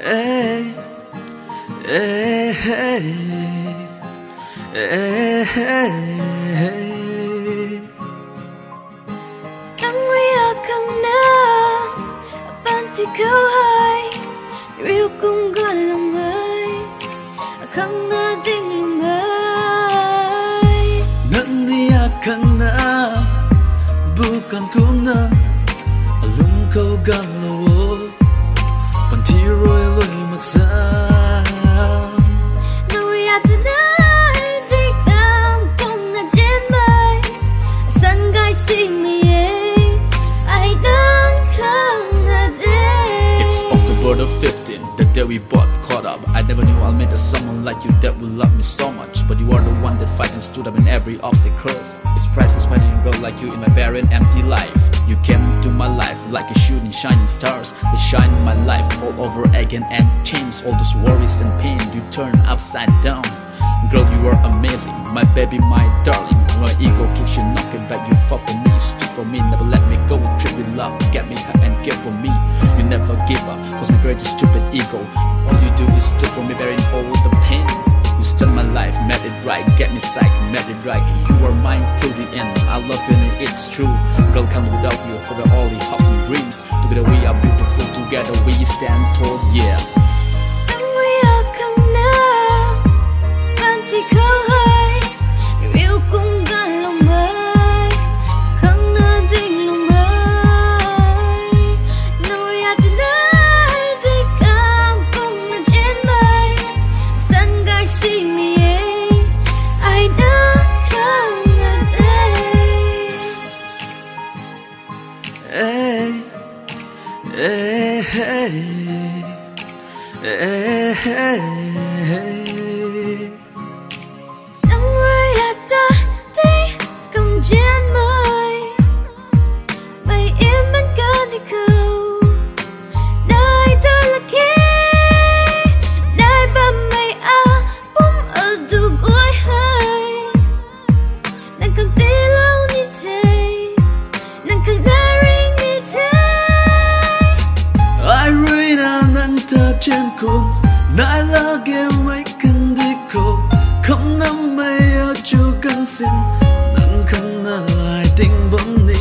Ê, ê, ê, ê, ê, Nắng ria căng na ban thì câu hai ria cũng gọi lòng ơi căng na tình lòng ơi nắng ria căng na bukan kuna lung kau galawo pantiroy loy maksa nắng ria tonight thì cam cũng là trên mây sun gai xinh mi ai đang không ở đây. It's October the 15th, the day we both caught up. I never knew I'll meet someone like you that will love me so much. But you are the one that fight and stood up in every obstacle. It's priceless finding a girl like you in my barren, empty life. You came into my life like a shooting shining stars. They shine my life all over again and change all those worries and pain. You turn upside down. Girl, you are amazing, my baby, my darling. My ego kicks you knocking back, you fought for me, stood for me, never let me go. Treat me love, get me high and care for me. You never give up, cause my greatest stupid ego. All you do is steal from me, bearing all the pain. You stole my life, made it right, get me psyched, made it right. You are mine till the end, I love you and it's true. Girl, can't live without you, for all the hopes and dreams. Together we are beautiful, together we stand tall, yeah. Nắng ria ta đi cầm trên mây, mây im bên cơn thì cầu. Đời ta là khi đời ba mây bom ở đủ cuối hơi. Nàng càng tí lâu như thế, nàng càng ra riêng như thế. Ai rơi na nắng ta trên cùng nai la game mấy cần đi cô không nắm mây ở chỗ cần xin nắng khăn na lại tình bóng ni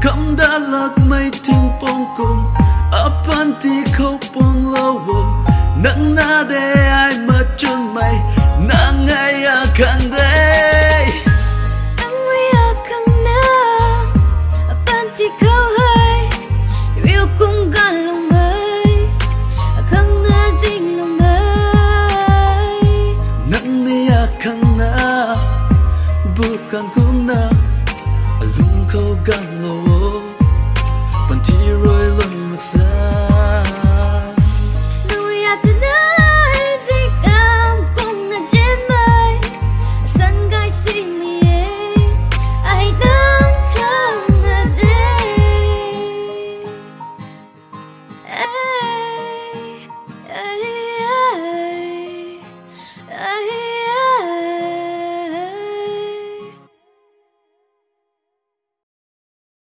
không đã lạc mây thêm bóng cùng up anti khâu bóng lâu nắng na đê